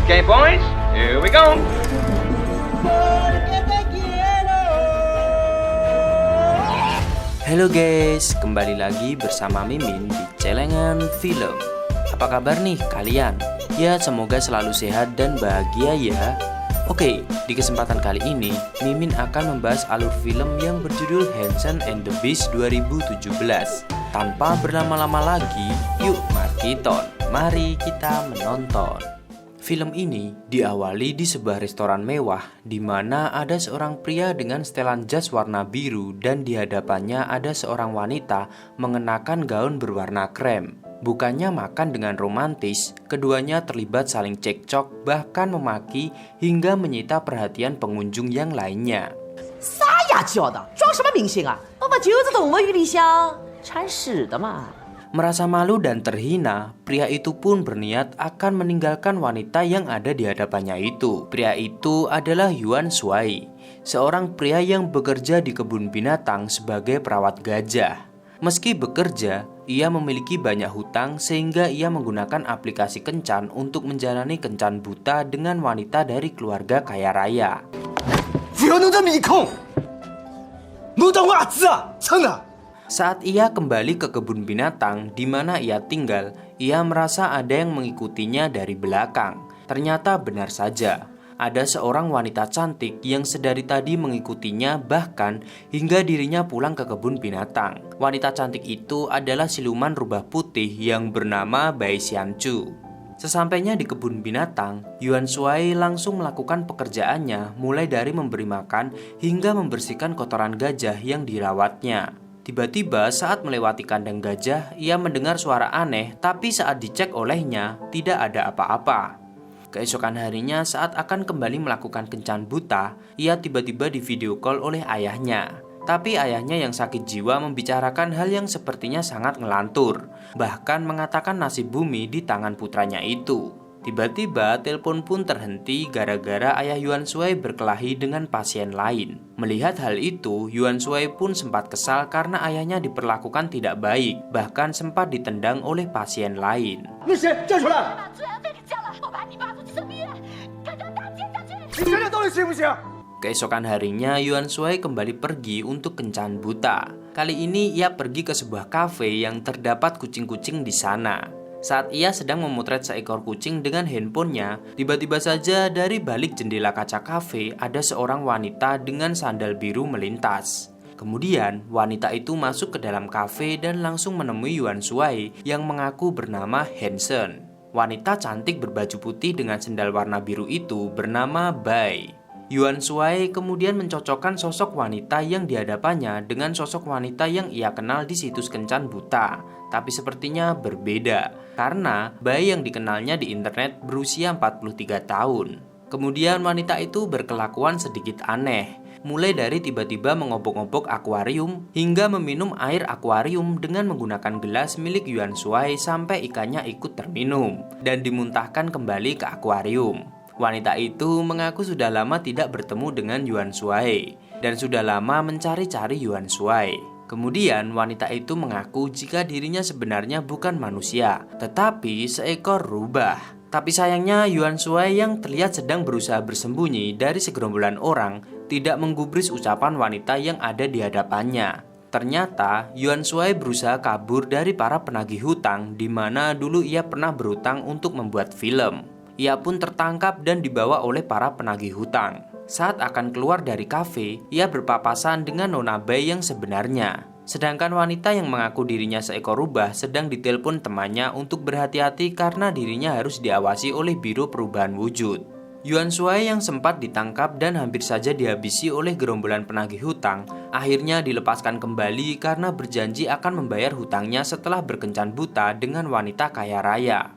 Okay, boys, here we go. Halo guys, kembali lagi bersama Mimin di Celengan Film. Apa kabar nih kalian? Ya semoga selalu sehat dan bahagia ya. Oke, di kesempatan kali ini Mimin akan membahas alur film yang berjudul Hansen and the Beast 2017. Tanpa berlama-lama lagi, yuk mari kita menonton. Film ini diawali di sebuah restoran mewah di mana ada seorang pria dengan setelan jas warna biru dan di hadapannya ada seorang wanita mengenakan gaun berwarna krem. Bukannya makan dengan romantis, keduanya terlibat saling cekcok bahkan memaki hingga menyita perhatian pengunjung yang lainnya. 撒呀叫的，装什么明星啊？我把酒子懂了于里香，铲屎的嘛。 Merasa malu dan terhina, pria itu pun berniat akan meninggalkan wanita yang ada di hadapannya itu. Pria itu adalah Yuan Shuai, seorang pria yang bekerja di kebun binatang sebagai perawat gajah. Meski bekerja, ia memiliki banyak hutang sehingga ia menggunakan aplikasi kencan untuk menjalani kencan buta dengan wanita dari keluarga kaya raya. Saat ia kembali ke kebun binatang di mana ia tinggal, ia merasa ada yang mengikutinya dari belakang. Ternyata benar saja, ada seorang wanita cantik yang sedari tadi mengikutinya bahkan hingga dirinya pulang ke kebun binatang. Wanita cantik itu adalah siluman rubah putih yang bernama Bai Xianchu. Sesampainya di kebun binatang, Yuan Shuai langsung melakukan pekerjaannya mulai dari memberi makan hingga membersihkan kotoran gajah yang dirawatnya. Tiba-tiba saat melewati kandang gajah, ia mendengar suara aneh, tapi saat dicek olehnya, tidak ada apa-apa. Keesokan harinya saat akan kembali melakukan kencan buta, ia tiba-tiba di video call oleh ayahnya. Tapi ayahnya yang sakit jiwa membicarakan hal yang sepertinya sangat ngelantur, bahkan mengatakan nasib bumi di tangan putranya itu. Tiba-tiba telepon pun terhenti gara-gara ayah Yuan Shuai berkelahi dengan pasien lain. Melihat hal itu, Yuan Shuai pun sempat kesal karena ayahnya diperlakukan tidak baik, bahkan sempat ditendang oleh pasien lain. Keesokan harinya, Yuan Shuai kembali pergi untuk kencan buta. Kali ini ia pergi ke sebuah kafe yang terdapat kucing-kucing di sana. Saat ia sedang memotret seekor kucing dengan handphonenya, tiba-tiba saja dari balik jendela kaca kafe ada seorang wanita dengan sandal biru melintas. Kemudian wanita itu masuk ke dalam kafe dan langsung menemui Yuan Shuai yang mengaku bernama Hansen. Wanita cantik berbaju putih dengan sandal warna biru itu bernama Bai. Yuan Shuai kemudian mencocokkan sosok wanita yang dihadapannya dengan sosok wanita yang ia kenal di situs kencan buta. Tapi sepertinya berbeda, karena Bai yang dikenalnya di internet berusia 43 tahun. Kemudian wanita itu berkelakuan sedikit aneh, mulai dari tiba-tiba mengobok-obok akuarium hingga meminum air akuarium dengan menggunakan gelas milik Yuan Shuai sampai ikannya ikut terminum dan dimuntahkan kembali ke akuarium. Wanita itu mengaku sudah lama tidak bertemu dengan Yuan Shuai dan sudah lama mencari-cari Yuan Shuai. Kemudian wanita itu mengaku jika dirinya sebenarnya bukan manusia, tetapi seekor rubah. Tapi sayangnya Yuan Shuai yang terlihat sedang berusaha bersembunyi dari segerombolan orang tidak menggubris ucapan wanita yang ada di hadapannya. Ternyata Yuan Shuai berusaha kabur dari para penagih hutang di mana dulu ia pernah berhutang untuk membuat film. Ia pun tertangkap dan dibawa oleh para penagih hutang. Saat akan keluar dari kafe, ia berpapasan dengan Nona Bai yang sebenarnya. Sedangkan wanita yang mengaku dirinya seekor rubah sedang ditelepon temannya untuk berhati-hati karena dirinya harus diawasi oleh Biro Perubahan Wujud. Yuan Shuai yang sempat ditangkap dan hampir saja dihabisi oleh gerombolan penagih hutang, akhirnya dilepaskan kembali karena berjanji akan membayar hutangnya setelah berkencan buta dengan wanita kaya raya.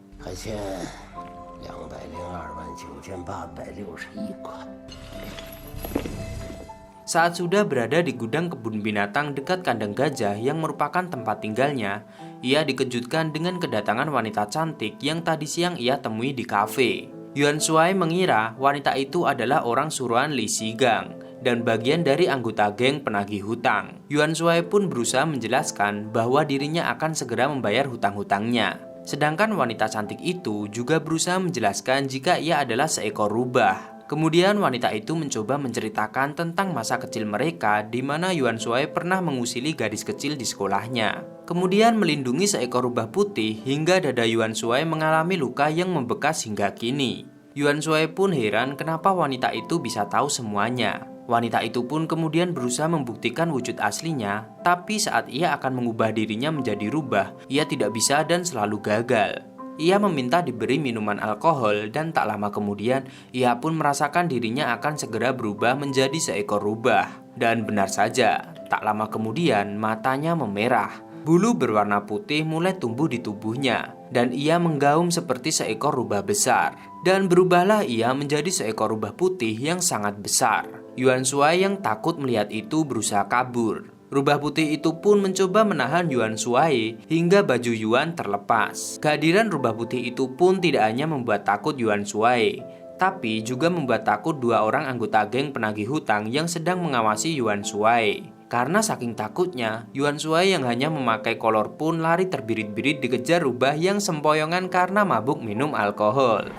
Saat sudah berada di gudang kebun binatang dekat kandang gajah yang merupakan tempat tinggalnya, ia dikejutkan dengan kedatangan wanita cantik yang tadi siang ia temui di kafe. Yuan Shuai mengira wanita itu adalah orang suruhan Li Shigang dan bagian dari anggota geng penagih hutang. Yuan Shuai pun berusaha menjelaskan bahwa dirinya akan segera membayar hutang-hutangnya. Sedangkan wanita cantik itu juga berusaha menjelaskan jika ia adalah seekor rubah. Kemudian wanita itu mencoba menceritakan tentang masa kecil mereka di mana Yuan Shuai pernah mengusili gadis kecil di sekolahnya. Kemudian melindungi seekor rubah putih hingga dada Yuan Shuai mengalami luka yang membekas hingga kini. Yuan Shuai pun heran kenapa wanita itu bisa tahu semuanya. Wanita itu pun kemudian berusaha membuktikan wujud aslinya, tapi saat ia akan mengubah dirinya menjadi rubah, ia tidak bisa dan selalu gagal. Ia meminta diberi minuman alkohol dan tak lama kemudian ia pun merasakan dirinya akan segera berubah menjadi seekor rubah. Dan benar saja, tak lama kemudian matanya memerah. Bulu berwarna putih mulai tumbuh di tubuhnya dan ia menggaum seperti seekor rubah besar. Dan berubahlah ia menjadi seekor rubah putih yang sangat besar. Yuan Shuai yang takut melihat itu berusaha kabur. Rubah putih itu pun mencoba menahan Yuan Shuai hingga baju Yuan terlepas. Kehadiran rubah putih itu pun tidak hanya membuat takut Yuan Shuai, tapi juga membuat takut dua orang anggota geng penagih hutang yang sedang mengawasi Yuan Shuai. Karena saking takutnya, Yuan Shuai yang hanya memakai kolor pun lari terbirit-birit dikejar rubah yang sempoyongan karena mabuk minum alkohol.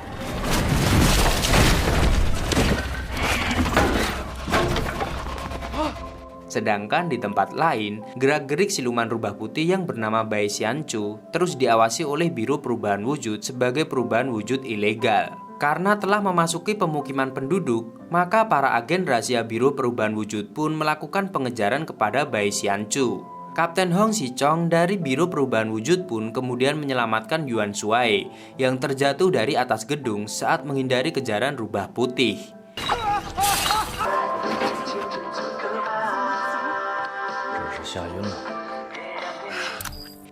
Sedangkan di tempat lain, gerak-gerik siluman rubah putih yang bernama Bai Xianchu terus diawasi oleh Biro Perubahan Wujud sebagai perubahan wujud ilegal. Karena telah memasuki pemukiman penduduk, maka para agen rahasia Biro Perubahan Wujud pun melakukan pengejaran kepada Bai Xianchu. Kapten Hong Xichong dari Biro Perubahan Wujud pun kemudian menyelamatkan Yuan Shuai yang terjatuh dari atas gedung saat menghindari kejaran rubah putih.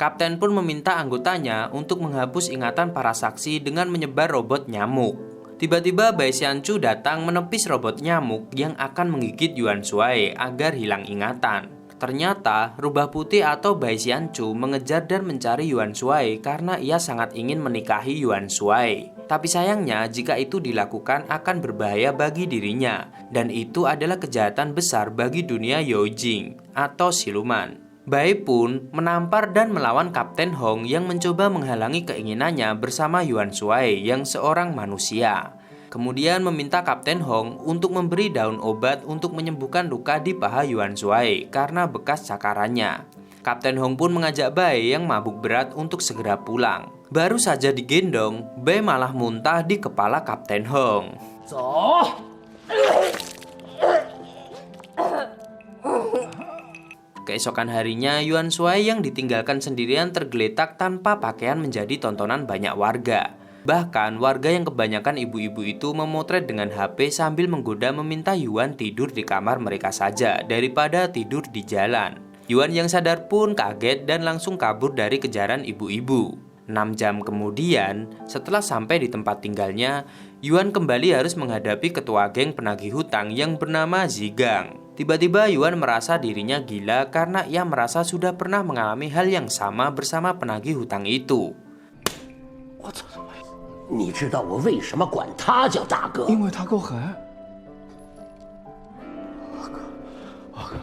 Kapten pun meminta anggotanya untuk menghapus ingatan para saksi dengan menyebar robot nyamuk. Tiba-tiba Bai Xianchu datang menepis robot nyamuk yang akan menggigit Yuan Shuai agar hilang ingatan. Ternyata rubah putih atau Bai Xianchu mengejar dan mencari Yuan Shuai karena ia sangat ingin menikahi Yuan Shuai. Tapi sayangnya jika itu dilakukan akan berbahaya bagi dirinya, dan itu adalah kejahatan besar bagi dunia Youjing atau siluman. Bai pun menampar dan melawan Kapten Hong yang mencoba menghalangi keinginannya bersama Yuan Shuai yang seorang manusia. Kemudian meminta Kapten Hong untuk memberi daun obat untuk menyembuhkan luka di paha Yuan Shuai karena bekas cakarannya. Kapten Hong pun mengajak Bai yang mabuk berat untuk segera pulang. Baru saja digendong, Bai malah muntah di kepala Kapten Hong. Keesokan harinya, Yuan Shuai yang ditinggalkan sendirian tergeletak tanpa pakaian menjadi tontonan banyak warga. Bahkan warga yang kebanyakan ibu-ibu itu memotret dengan HP sambil menggoda meminta Yuan tidur di kamar mereka saja daripada tidur di jalan. Yuan yang sadar pun kaget dan langsung kabur dari kejaran ibu-ibu. 6 jam kemudian, setelah sampai di tempat tinggalnya, Yuan kembali harus menghadapi ketua geng penagih hutang yang bernama Zigang. Tiba-tiba Yuan merasa dirinya gila karena ia merasa sudah pernah mengalami hal yang sama bersama penagih hutang itu.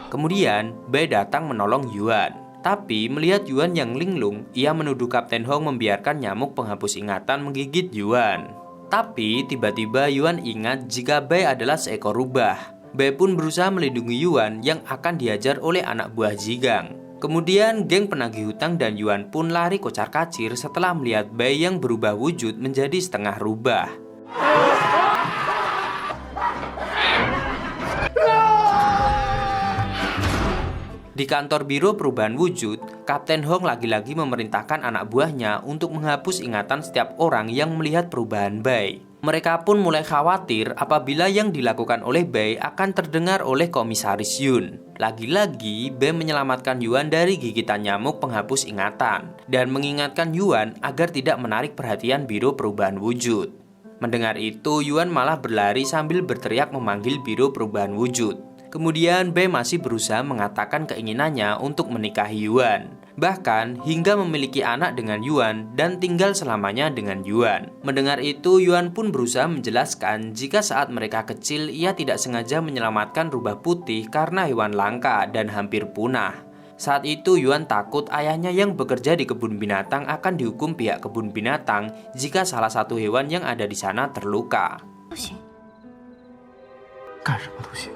Kemudian, Bai datang menolong Yuan. Tapi melihat Yuan yang linglung, ia menuduh Kapten Hong membiarkan nyamuk penghapus ingatan menggigit Yuan. Tapi tiba-tiba Yuan ingat jika Bai adalah seekor rubah. Bai pun berusaha melindungi Yuan yang akan diajar oleh anak buah Zigang. Kemudian geng penagih hutang dan Yuan pun lari kocar-kacir setelah melihat Bai yang berubah wujud menjadi setengah rubah. Di kantor Biro Perubahan Wujud, Kapten Hong lagi-lagi memerintahkan anak buahnya untuk menghapus ingatan setiap orang yang melihat perubahan Bai. Mereka pun mulai khawatir apabila yang dilakukan oleh Bai akan terdengar oleh Komisaris Yun. Lagi-lagi, Bai menyelamatkan Yuan dari gigitan nyamuk penghapus ingatan dan mengingatkan Yuan agar tidak menarik perhatian Biro Perubahan Wujud. Mendengar itu, Yuan malah berlari sambil berteriak memanggil Biro Perubahan Wujud. Kemudian Bai masih berusaha mengatakan keinginannya untuk menikahi Yuan. Bahkan hingga memiliki anak dengan Yuan dan tinggal selamanya dengan Yuan. Mendengar itu, Yuan pun berusaha menjelaskan jika saat mereka kecil ia tidak sengaja menyelamatkan rubah putih karena hewan langka dan hampir punah. Saat itu Yuan takut ayahnya yang bekerja di kebun binatang akan dihukum pihak kebun binatang jika salah satu hewan yang ada di sana terluka. 不行，干什么都行。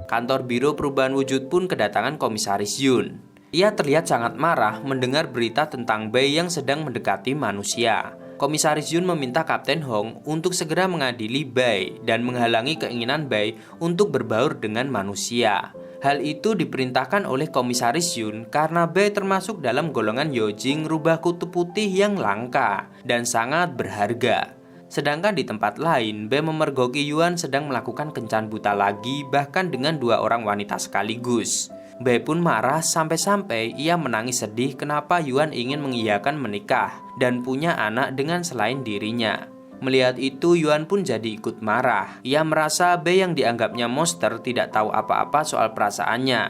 Kantor Biro Perubahan Wujud pun kedatangan Komisaris Yun. Ia terlihat sangat marah mendengar berita tentang Bai yang sedang mendekati manusia. Komisaris Yun meminta Kapten Hong untuk segera mengadili Bai dan menghalangi keinginan Bai untuk berbaur dengan manusia. Hal itu diperintahkan oleh Komisaris Yun karena Bai termasuk dalam golongan Yojing rubah kutub putih yang langka dan sangat berharga. Sedangkan di tempat lain, Bai memergoki Yuan sedang melakukan kencan buta lagi bahkan dengan 2 orang wanita sekaligus. Bai pun marah sampai-sampai ia menangis sedih kenapa Yuan ingin mengiyakan menikah dan punya anak dengan selain dirinya. Melihat itu Yuan pun jadi ikut marah. Ia merasa Bai yang dianggapnya monster tidak tahu apa-apa soal perasaannya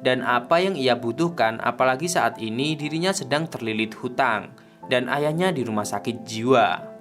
dan apa yang ia butuhkan, apalagi saat ini dirinya sedang terlilit hutang dan ayahnya di rumah sakit jiwa.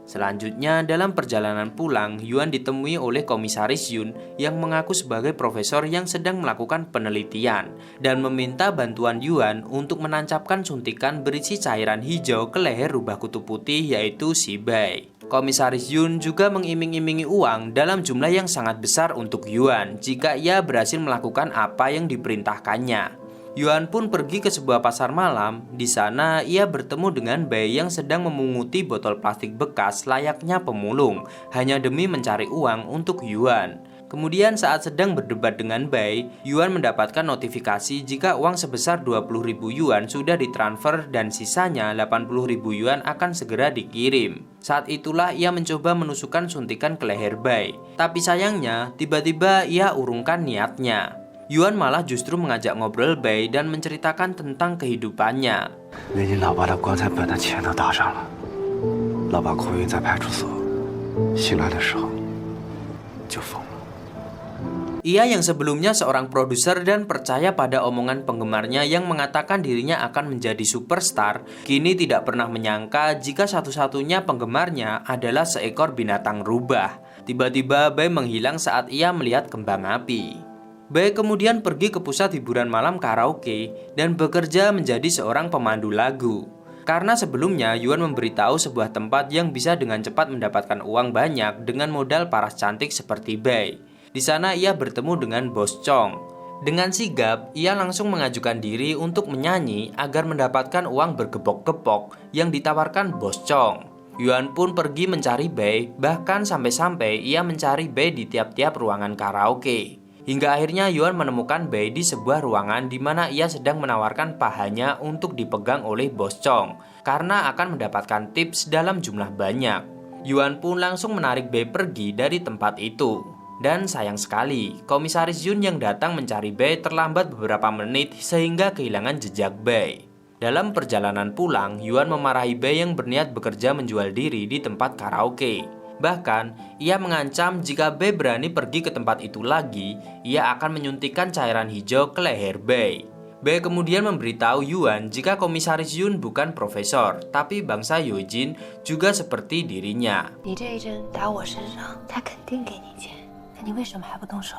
Selanjutnya, dalam perjalanan pulang, Yuan ditemui oleh Komisaris Yun yang mengaku sebagai profesor yang sedang melakukan penelitian dan meminta bantuan Yuan untuk menancapkan suntikan berisi cairan hijau ke leher rubah kutub putih yaitu si Bai. Komisaris Yun juga mengiming-imingi uang dalam jumlah yang sangat besar untuk Yuan jika ia berhasil melakukan apa yang diperintahkannya. Yuan pun pergi ke sebuah pasar malam. Di sana ia bertemu dengan Bai yang sedang memunguti botol plastik bekas layaknya pemulung hanya demi mencari uang untuk Yuan. Kemudian saat sedang berdebat dengan Bai, Yuan mendapatkan notifikasi jika uang sebesar 20.000 Yuan sudah ditransfer dan sisanya 80.000 Yuan akan segera dikirim. Saat itulah ia mencoba menusukkan suntikan ke leher Bai. Tapi sayangnya tiba-tiba ia urungkan niatnya. Yuan malah justru mengajak ngobrol Bai dan menceritakan tentang kehidupannya. 连你老爸的棺材本的钱都搭上了，老爸哭晕在派出所，醒来的时候就疯了。 Ia yang sebelumnya seorang produser dan percaya pada omongan penggemarnya yang mengatakan dirinya akan menjadi superstar, kini tidak pernah menyangka jika satu-satunya penggemarnya adalah seekor binatang rubah. Tiba-tiba Bai menghilang saat ia melihat kembang api. Bai kemudian pergi ke pusat hiburan malam karaoke dan bekerja menjadi seorang pemandu lagu. Karena sebelumnya Yuan memberitahu sebuah tempat yang bisa dengan cepat mendapatkan uang banyak dengan modal paras cantik seperti Bai. Di sana ia bertemu dengan Bos Chong. Dengan sigap, ia langsung mengajukan diri untuk menyanyi agar mendapatkan uang bergepok-gepok yang ditawarkan Bos Chong. Yuan pun pergi mencari Bai, bahkan sampai-sampai ia mencari Bai di tiap-tiap ruangan karaoke. Hingga akhirnya Yuan menemukan Bai di sebuah ruangan di mana ia sedang menawarkan pahanya untuk dipegang oleh Bos Chong karena akan mendapatkan tips dalam jumlah banyak. Yuan pun langsung menarik Bai pergi dari tempat itu. Dan sayang sekali, Komisaris Yun yang datang mencari Bai terlambat beberapa menit sehingga kehilangan jejak Bai. Dalam perjalanan pulang, Yuan memarahi Bai yang berniat bekerja menjual diri di tempat karaoke. Bahkan, ia mengancam jika Bai berani pergi ke tempat itu lagi, ia akan menyuntikkan cairan hijau ke leher Bai. Bai kemudian memberitahu Yuan jika Komisaris Yun bukan profesor, tapi bangsa Yojin juga seperti dirinya. 你这一针打我身上，他肯定给你钱，可你为什么还不动手？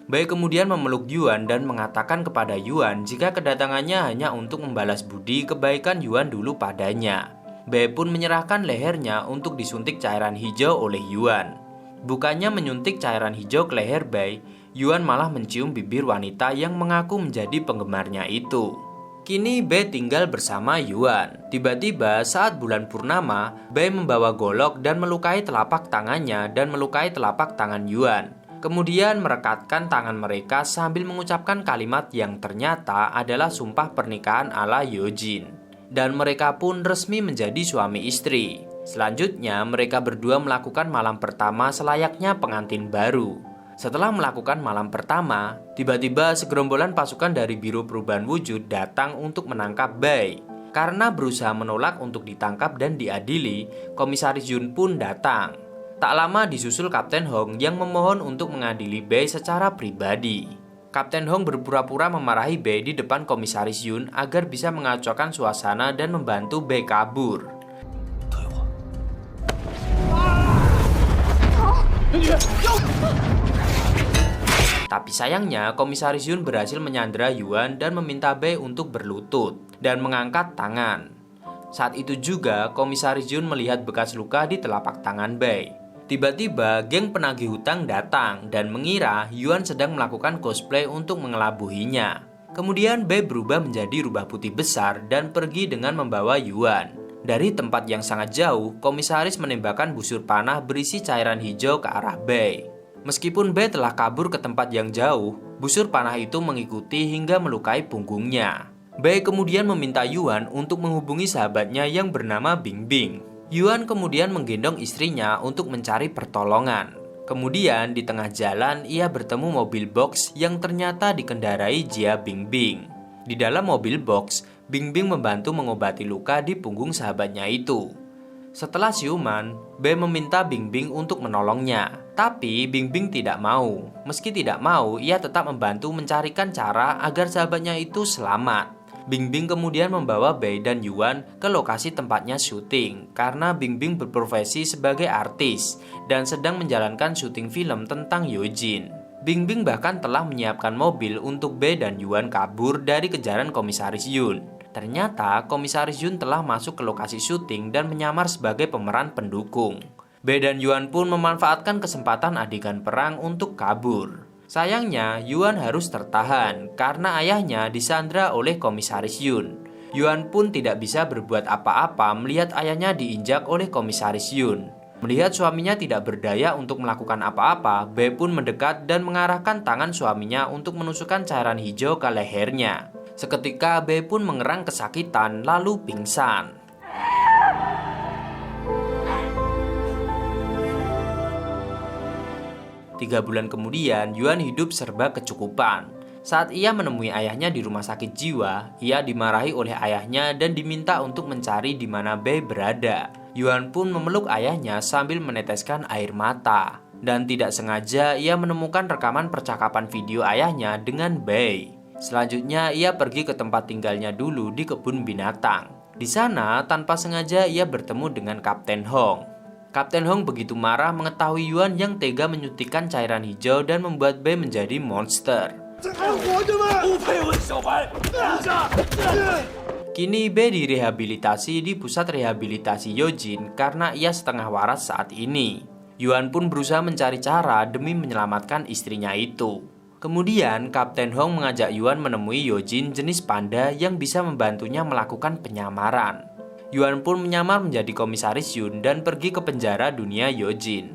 Bai kemudian memeluk Yuan dan mengatakan kepada Yuan jika kedatangannya hanya untuk membalas budi kebaikan Yuan dulu padanya. Bai pun menyerahkan lehernya untuk disuntik cairan hijau oleh Yuan. Bukannya menyuntik cairan hijau ke leher Bai, Yuan malah mencium bibir wanita yang mengaku menjadi penggemarnya itu. Kini Bai tinggal bersama Yuan. Tiba-tiba saat bulan purnama, Bai membawa golok dan melukai telapak tangannya dan melukai telapak tangan Yuan. Kemudian merekatkan tangan mereka sambil mengucapkan kalimat yang ternyata adalah sumpah pernikahan ala Yojin. Dan mereka pun resmi menjadi suami istri. Selanjutnya mereka berdua melakukan malam pertama selayaknya pengantin baru. Setelah melakukan malam pertama, tiba-tiba segerombolan pasukan dari Biro Perubahan Wujud datang untuk menangkap Bai. Karena berusaha menolak untuk ditangkap dan diadili, Komisaris Yun pun datang. Tak lama disusul Kapten Hong yang memohon untuk mengadili Bai secara pribadi. Kapten Hong berpura-pura memarahi Bei di depan Komisaris Yun agar bisa mengacaukan suasana dan membantu Bei kabur. Tapi sayangnya, Komisaris Yun berhasil menyandera Yuan dan meminta Bei untuk berlutut dan mengangkat tangan. Saat itu juga, Komisaris Yun melihat bekas luka di telapak tangan Bei. Tiba-tiba, geng penagih hutang datang dan mengira Yuan sedang melakukan cosplay untuk mengelabuhinya. Kemudian Bei berubah menjadi rubah putih besar dan pergi dengan membawa Yuan. Dari tempat yang sangat jauh, Komisaris menembakkan busur panah berisi cairan hijau ke arah Bei. Meskipun Bei telah kabur ke tempat yang jauh, busur panah itu mengikuti hingga melukai punggungnya. Bei kemudian meminta Yuan untuk menghubungi sahabatnya yang bernama Bingbing. Yuan kemudian menggendong istrinya untuk mencari pertolongan. Kemudian di tengah jalan ia bertemu mobil box yang ternyata dikendarai Jia Bingbing. Di dalam mobil box, Bingbing membantu mengobati luka di punggung sahabatnya itu. Setelah siuman, Bei meminta Bingbing untuk menolongnya. Tapi Bingbing tidak mau. Meski tidak mau, ia tetap membantu mencarikan cara agar sahabatnya itu selamat. Bingbing kemudian membawa Bei dan Yuan ke lokasi tempatnya syuting karena Bingbing berprofesi sebagai artis dan sedang menjalankan syuting film tentang Yojin. Bingbing bahkan telah menyiapkan mobil untuk Bei dan Yuan kabur dari kejaran Komisaris Yun. Ternyata Komisaris Yun telah masuk ke lokasi syuting dan menyamar sebagai pemeran pendukung. Bei dan Yuan pun memanfaatkan kesempatan adegan perang untuk kabur. Sayangnya, Yuan harus tertahan karena ayahnya disandra oleh Komisaris Yun. Yuan pun tidak bisa berbuat apa-apa melihat ayahnya diinjak oleh Komisaris Yun. Melihat suaminya tidak berdaya untuk melakukan apa-apa, Bei pun mendekat dan mengarahkan tangan suaminya untuk menusukkan cairan hijau ke lehernya. Seketika Bei pun mengerang kesakitan lalu pingsan. Tiga bulan kemudian, Yuan hidup serba kecukupan. Saat ia menemui ayahnya di rumah sakit jiwa, ia dimarahi oleh ayahnya dan diminta untuk mencari di mana Bei berada. Yuan pun memeluk ayahnya sambil meneteskan air mata. Dan tidak sengaja ia menemukan rekaman percakapan video ayahnya dengan Bei. Selanjutnya ia pergi ke tempat tinggalnya dulu di kebun binatang. Di sana tanpa sengaja ia bertemu dengan Kapten Hong. Kapten Hong begitu marah mengetahui Yuan yang tega menyuntikkan cairan hijau dan membuat Bei menjadi monster. Kini Bei direhabilitasi di pusat rehabilitasi Yojin karena ia setengah waras saat ini. Yuan pun berusaha mencari cara demi menyelamatkan istrinya itu. Kemudian Kapten Hong mengajak Yuan menemui Yojin jenis panda yang bisa membantunya melakukan penyamaran. Yuan pun menyamar menjadi Komisaris Yun dan pergi ke penjara dunia Yojin.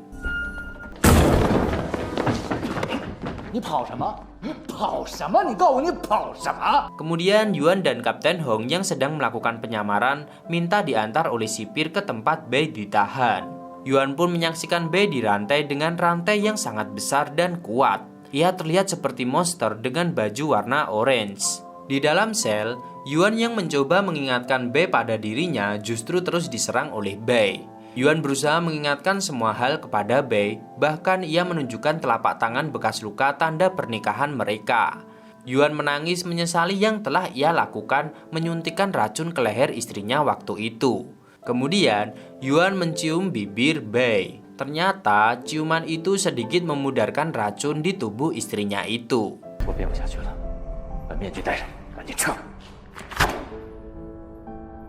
Kemudian Yuan dan Kapten Hong yang sedang melakukan penyamaran minta diantar oleh sipir ke tempat Bei ditahan. Yuan pun menyaksikan Bei dirantai dengan rantai yang sangat besar dan kuat. Ia terlihat seperti monster dengan baju warna orange. Di dalam sel, Yuan yang mencoba mengingatkan Bei pada dirinya justru terus diserang oleh Bei. Yuan berusaha mengingatkan semua hal kepada Bei, bahkan ia menunjukkan telapak tangan bekas luka tanda pernikahan mereka. Yuan menangis menyesali yang telah ia lakukan menyuntikkan racun ke leher istrinya waktu itu. Kemudian, Yuan mencium bibir Bei. Ternyata, ciuman itu sedikit memudarkan racun di tubuh istrinya itu.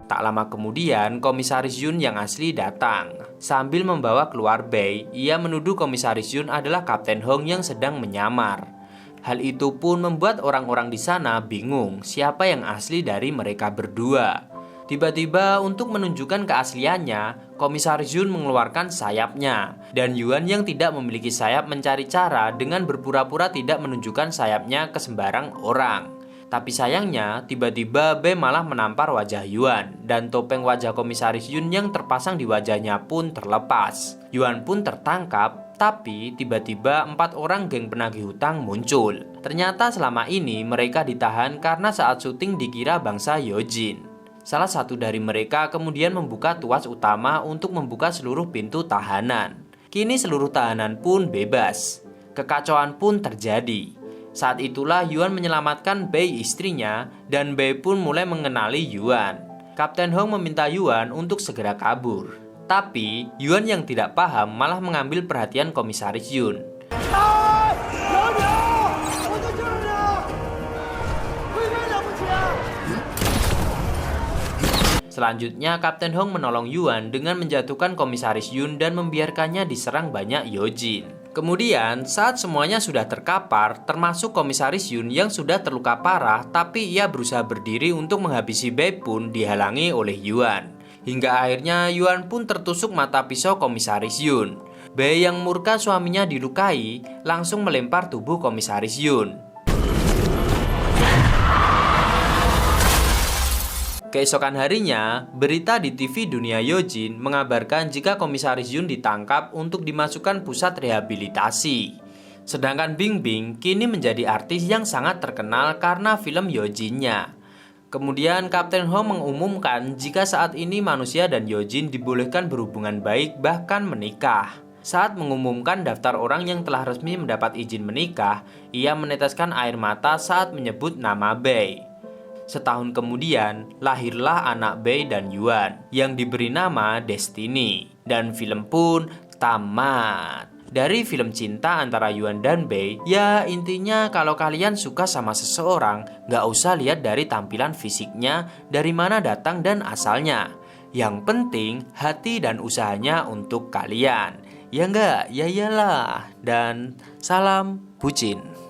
Tak lama kemudian, Komisaris Yun yang asli datang. Sambil membawa keluar Bei, ia menuduh Komisaris Yun adalah Kapten Hong yang sedang menyamar. Hal itu pun membuat orang-orang di sana bingung siapa yang asli dari mereka berdua. Tiba-tiba untuk menunjukkan keasliannya, Komisaris Yun mengeluarkan sayapnya. Dan Yuan yang tidak memiliki sayap mencari cara dengan berpura-pura tidak menunjukkan sayapnya ke sembarang orang. Tapi sayangnya, tiba-tiba Bei malah menampar wajah Yuan. Dan topeng wajah Komisaris Yun yang terpasang di wajahnya pun terlepas. Yuan pun tertangkap, tapi tiba-tiba 4 orang geng penagih hutang muncul. Ternyata selama ini mereka ditahan karena saat syuting dikira bangsa Yojin. Salah satu dari mereka kemudian membuka tuas utama untuk membuka seluruh pintu tahanan. Kini seluruh tahanan pun bebas. Kekacauan pun terjadi. Saat itulah Yuan menyelamatkan Bei istrinya dan Bei pun mulai mengenali Yuan. Kapten Hong meminta Yuan untuk segera kabur. Tapi Yuan yang tidak paham malah mengambil perhatian Komisaris Yun. Selanjutnya, Kapten Hong menolong Yuan dengan menjatuhkan Komisaris Yun dan membiarkannya diserang banyak Yojin. Kemudian, saat semuanya sudah terkapar, termasuk Komisaris Yun yang sudah terluka parah, tapi ia berusaha berdiri untuk menghabisi Bei pun dihalangi oleh Yuan. Hingga akhirnya Yuan pun tertusuk mata pisau Komisaris Yun. Bei yang murka suaminya dilukai, langsung melempar tubuh Komisaris Yun. Keesokan harinya, berita di TV Dunia Yojin mengabarkan jika Komisaris Yun ditangkap untuk dimasukkan pusat rehabilitasi. Sedangkan Bingbing kini menjadi artis yang sangat terkenal karena film Yojinnya. Kemudian Kapten Hong mengumumkan jika saat ini manusia dan Yojin dibolehkan berhubungan baik bahkan menikah. Saat mengumumkan daftar orang yang telah resmi mendapat izin menikah, ia meneteskan air mata saat menyebut nama Bei. Setahun kemudian, lahirlah anak Bei dan Yuan yang diberi nama Destiny. Dan film pun tamat. Dari film cinta antara Yuan dan Bei, ya intinya kalau kalian suka sama seseorang, gak usah lihat dari tampilan fisiknya, dari mana datang dan asalnya. Yang penting hati dan usahanya untuk kalian. Ya enggak, ya iyalah. Dan salam bucin.